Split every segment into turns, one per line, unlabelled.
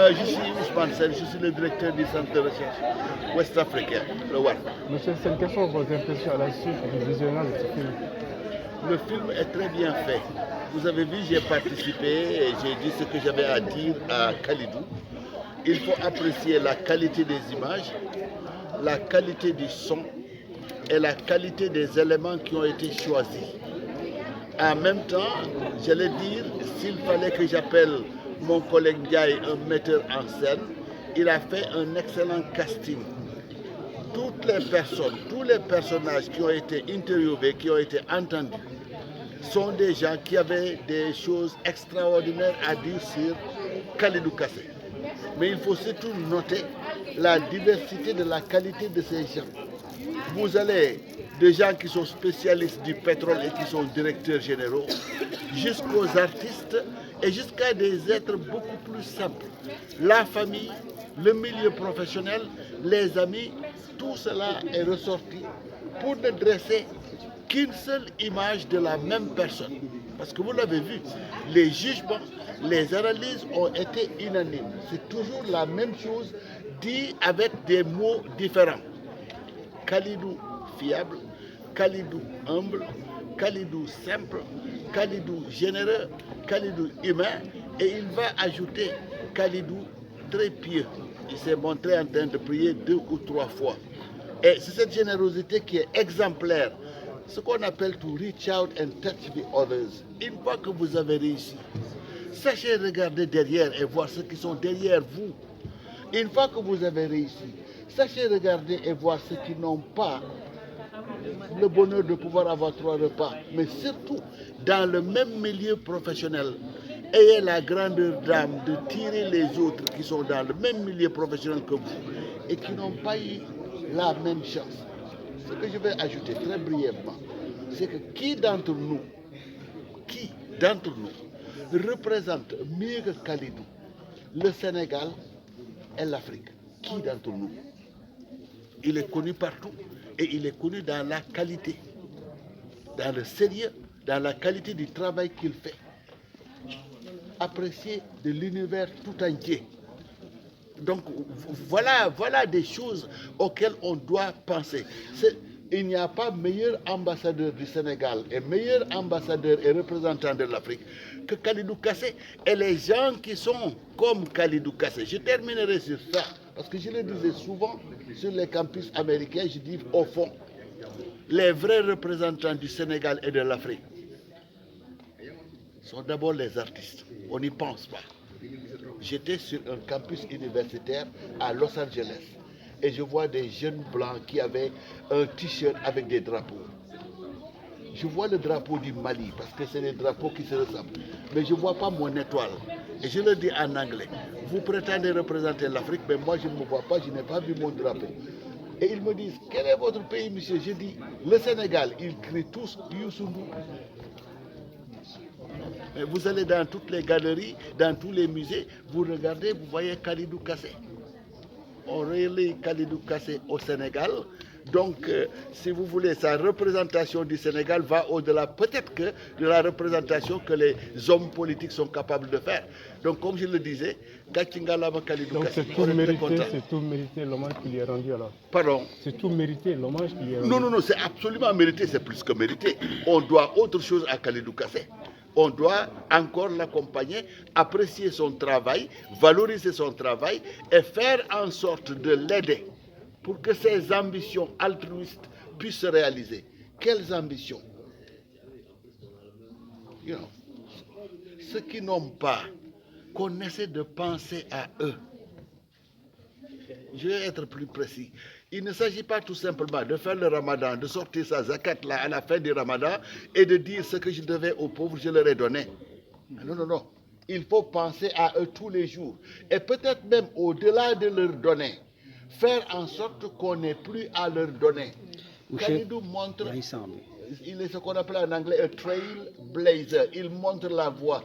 Je suis Ousmane Sen, je suis le directeur du centre de recherche ouest-africain, le WAR.
Monsieur Sen, quelles sont vos impressions à la suite du visionnage de ce film?
Le film est très bien fait. Vous avez vu, j'ai participé et j'ai dit ce que j'avais à dire à Kalidou. Il faut apprécier la qualité des images, la qualité du son et la qualité des éléments qui ont été choisis. En même temps, j'allais dire, s'il fallait que j'appelle mon collègue Ndiaye un metteur en scène, il a fait un excellent casting. Toutes les personnes, tous les personnages qui ont été interviewés, qui ont été entendus, sont des gens qui avaient des choses extraordinaires à dire sur Kalidou Kassé. Mais il faut surtout noter la diversité de la qualité de ces gens. Vous allez des gens qui sont spécialistes du pétrole et qui sont directeurs généraux, jusqu'aux artistes et jusqu'à des êtres beaucoup plus simples. La famille, le milieu professionnel, les amis, tout cela est ressorti pour ne dresser qu'une seule image de la même personne. Parce que vous l'avez vu, les jugements, les analyses ont été unanimes. C'est toujours la même chose, dit avec des mots différents. Kalidou fiable, Kalidou humble, Kalidou simple, Kalidou généreux, Kalidou humain, et il va ajouter Kalidou très pieux. Il s'est montré en train de prier 2 ou 3 fois. Et c'est cette générosité qui est exemplaire. Ce qu'on appelle to reach out and touch the others. Une fois que vous avez réussi, sachez regarder derrière et voir ceux qui sont derrière vous. Une fois que vous avez réussi, sachez regarder et voir ceux qui n'ont pas le bonheur de pouvoir avoir 3 repas. Mais surtout, dans le même milieu professionnel, ayez la grandeur d'âme de tirer les autres qui sont dans le même milieu professionnel que vous et qui n'ont pas eu la même chance. Ce que je vais ajouter très brièvement, c'est que qui d'entre nous représente mieux que Kalidou le Sénégal et l'Afrique? Qui d'entre nous? Il est connu partout et il est connu dans la qualité, dans le sérieux, dans la qualité du travail qu'il fait. Apprécié de l'univers tout entier. Donc voilà des choses auxquelles on doit penser. Il n'y a pas meilleur ambassadeur du Sénégal et meilleur ambassadeur et représentant de l'Afrique que Kalidou Kassé et les gens qui sont comme Kalidou Kassé. Je terminerai sur ça parce que je le disais souvent sur les campus américains, je dis au fond, les vrais représentants du Sénégal et de l'Afrique sont d'abord les artistes. On n'y pense pas. J'étais sur un campus universitaire à Los Angeles et je vois des jeunes blancs qui avaient un t-shirt avec des drapeaux. Je vois le drapeau du Mali parce que c'est des drapeaux qui se ressemblent. Mais je ne vois pas mon étoile. Et je le dis en anglais. Vous prétendez représenter l'Afrique, mais moi je ne me vois pas, je n'ai pas vu mon drapeau. Et ils me disent, quel est votre pays, monsieur? Je dis, le Sénégal. Ils crient tous, Youssou Ndour. Vous allez dans toutes les galeries, dans tous les musées, vous regardez, vous voyez Kalidou Kassé. On relie Kalidou Kassé au Sénégal. Donc, si vous voulez, sa représentation du Sénégal va au-delà peut-être que de la représentation que les hommes politiques sont capables de faire. Donc, comme je le disais, Kachingalama Kalidou Kassé.
Donc, c'est tout mérité l'hommage qu'il lui est rendu alors.
Pardon?
C'est tout mérité l'hommage qu'il lui est rendu.
Non, c'est absolument mérité, c'est plus que mérité. On doit autre chose à Kalidou Kassé. On doit encore l'accompagner, apprécier son travail, valoriser son travail et faire en sorte de l'aider pour que ses ambitions altruistes puissent se réaliser. Quelles ambitions? Ceux qui n'ont pas, qu'on essaie de penser à eux. Je vais être plus précis. Il ne s'agit pas tout simplement de faire le ramadan, de sortir sa zakat là à la fin du ramadan et de dire ce que je devais aux pauvres, je leur ai donné. Non. Il faut penser à eux tous les jours. Et peut-être même au-delà de leur donner, faire en sorte qu'on n'ait plus à leur donner. Kalidou montre, il est ce qu'on appelle en anglais un trailblazer. Il montre la voie.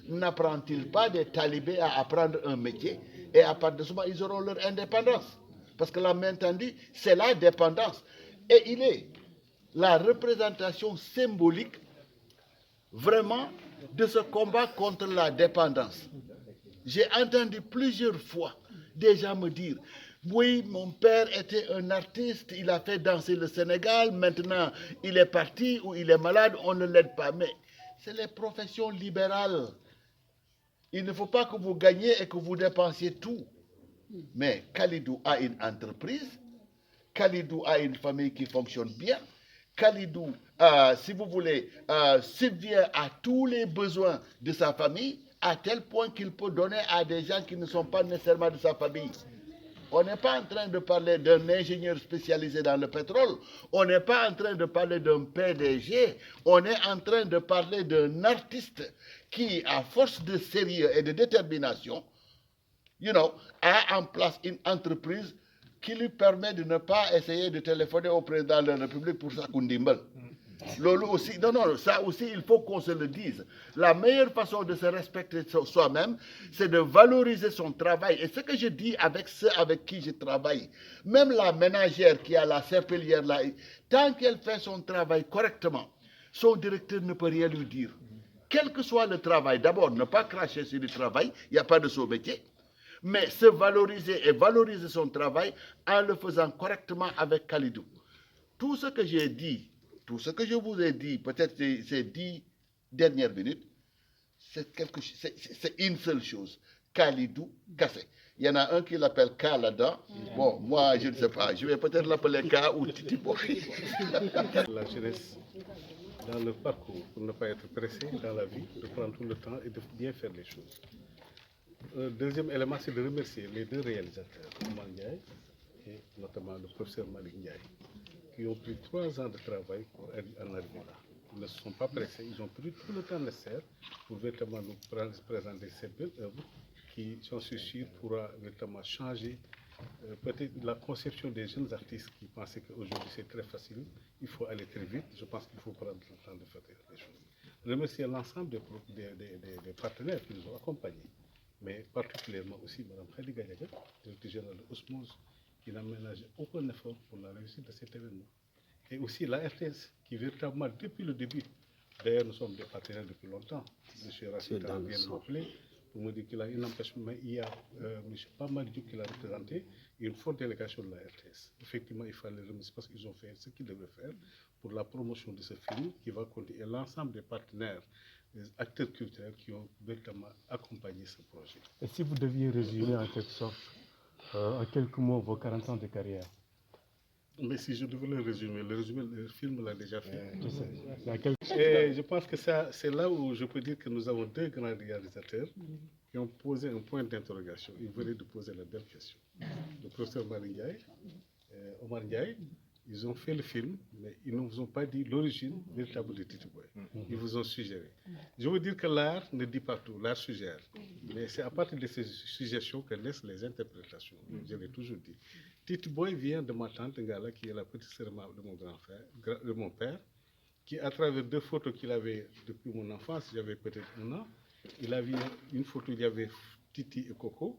N'apprend-il pas des talibés à apprendre un métier? Et à partir de ce moment, ils auront leur indépendance. Parce que la main tendue, c'est la dépendance. Et il est la représentation symbolique vraiment de ce combat contre la dépendance. J'ai entendu plusieurs fois des gens me dire, oui, mon père était un artiste, il a fait danser le Sénégal, maintenant il est parti ou il est malade, on ne l'aide pas. Mais c'est les professions libérales. Il ne faut pas que vous gagniez et que vous dépensiez tout. Mais Khalidou a une entreprise, Khalidou a une famille qui fonctionne bien. Khalidou, si vous voulez, subvient à tous les besoins de sa famille, à tel point qu'il peut donner à des gens qui ne sont pas nécessairement de sa famille. On n'est pas en train de parler d'un ingénieur spécialisé dans le pétrole. On n'est pas en train de parler d'un PDG. On est en train de parler d'un artiste qui, à force de sérieux et de détermination, a en place une entreprise qui lui permet de ne pas essayer de téléphoner au président de la République pour sa kundimbal. Lolo aussi, non, ça aussi, il faut qu'on se le dise. La meilleure façon de se respecter soi-même, c'est de valoriser son travail. Et ce que je dis avec ceux avec qui je travaille, même la ménagère qui a la serpillière là, tant qu'elle fait son travail correctement, son directeur ne peut rien lui dire. Quel que soit le travail, d'abord, ne pas cracher sur le travail, il n'y a pas de saut métier, mais se valoriser et valoriser son travail en le faisant correctement avec Khalidou. Tout ce que j'ai dit, tout ce que je vous ai dit, peut-être ces 10 dernières minutes, c'est une seule chose. Khalidou Kassé. Il y en a un qui l'appelle K là-dedans. Bon, moi, je ne sais pas. Je vais peut-être l'appeler K ou Titi Boy.
La jeunesse, dans le parcours, pour ne pas être pressé dans la vie, de prendre tout le temps et de bien faire les choses. Deuxième élément, c'est de remercier les deux réalisateurs, Omar Ndiaye et notamment le professeur Malik Ndiaye, qui ont pris 3 ans de travail pour en arriver là. Ils ne se sont pas pressés, ils ont pris tout le temps nécessaire pour véritablement nous présenter cette belle œuvre qui, j'en suis sûr, pourra véritablement changer peut-être la conception des jeunes artistes qui pensaient qu'aujourd'hui c'est très facile, il faut aller très vite. Je pense qu'il faut prendre le temps de faire les choses. Remercier l'ensemble des partenaires qui nous ont accompagnés, mais particulièrement aussi Mme Khady Gadiaga, directrice générale de Osmose, qui n'a ménagé aucun effort pour la réussite de cet événement. Et aussi la RTS, qui véritablement, depuis le début, d'ailleurs nous sommes des partenaires depuis longtemps, M. Rachida vient de m'appeler pour me dire qu'il a une empêchement, mais il y a M. Pamadou qui l'a représenté, et une forte délégation de la RTS. Effectivement, il fallait les remercier parce qu'ils ont fait ce qu'ils devaient faire pour la promotion de ce film qui va continuer. Et l'ensemble des partenaires, des acteurs culturels qui ont véritablement accompagné ce projet.
Et si vous deviez résumer en quelque sorte, en quelques mots, vos 40 ans de carrière?
Mais si je devais le résumer, le film l'a déjà fait.
Je
Et je pense que c'est là où je peux dire que nous avons 2 grands réalisateurs qui ont posé un point d'interrogation. Ils venaient de poser la belle question. Le professeur Omar Ndiaye, ils ont fait le film, mais ils ne vous ont pas dit l'origine véritable de Titi Boy. Ils vous ont suggéré. Je veux dire que l'art ne dit pas tout, l'art suggère. Mais c'est à partir de ces suggestions que naissent les interprétations. Je l'ai toujours dit. Titi Boy vient de ma tante Ngala, qui est la petite sœur de mon grand-frère, de mon père, qui, à travers 2 photos qu'il avait depuis mon enfance, j'avais peut-être 1 an, il avait une photo, il y avait Titi et Coco.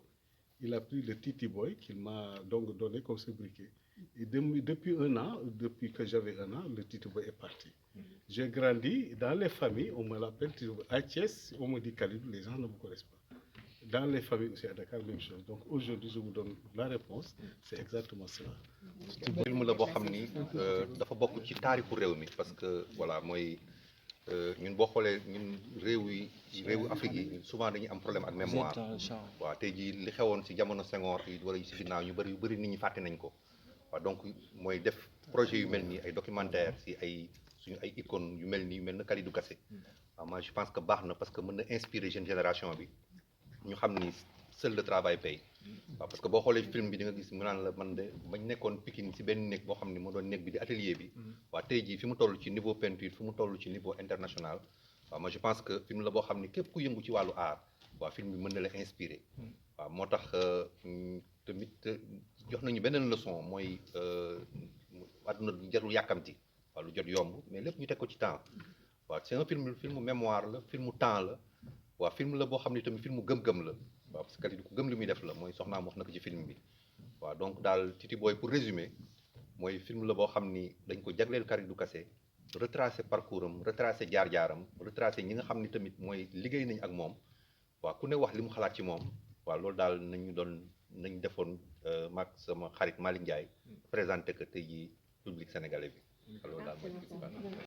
Il a pris le Titi Boy qu'il m'a donc donné comme sobriquet. Et depuis 1 an, depuis que j'avais 1 an, le Titi Boy est parti. J'ai grandi dans les familles, on me l'appelle Titi Boy. À Thiès, on me dit Khalidou, les gens ne me connaissent pas. Dans les familles aussi à Dakar, même chose. Donc aujourd'hui, je vous donne la réponse, c'est exactement cela.
film la boo xam ni dafa bokk ci taarixu réew mi parce que voilà mooy ñun boo xoolee ñun réewu Afrique yi souvent dañuy am problème ak mémoire. waaw tey jii li xewoon ci jamono Senghor yi wala ci ginnaaw yu bëri nit ñi fàtte nañ ko. waaw donc mooy def projet yu mel nii ay documentaire ci suñu ay icônes yu mel nii mel na Khalidou Kassé. waaw moi je pense que baax na parce que mën na inspirer jeune génération bi. ñu xam ni seul le travail paye. waaw parce que boo xoolee film bi di nga gis mu naan la man de bañ nekkoon Pikine ci benn néeg boo xam ne moo doon néeg bi di atelier bi. waaw tey jii fi mu toll ci niveau peinture fi mu toll ci niveau international. waaw moi je pense que film la boo xam ne képp ku yëngu ci wàllu art. waaw film bi mën na la inspirer. waaw moo tax tamit jox nañu beneen leçon mooy àdduna du jarul yàkkamti. waaw lu jot yomb mais lépp ñu teg ko ci temps. waaw c'est un film mémoire la filmu temps la. waaw film la boo xam ne tamit filmu gëm-gëm la waaw parce que Khalidou ku gëm li muy def la mooy soxnaam wax na ko ci film bi waaw donc daal Titi Boy pour résumer mooy film la boo xam ni dañ ko jagleel Khalidou Kassé retracé parcours am retracé jaar-jaaram retracé ñi nga xam ni tamit mooy liggéey nañ ak moom waaw ku ne wax li mu xalaat ci moom waaw loolu daal nañ defoon maag sama xarit Malick Ndiaye présenté que tey jii public sénégalais bi loolu daal mooy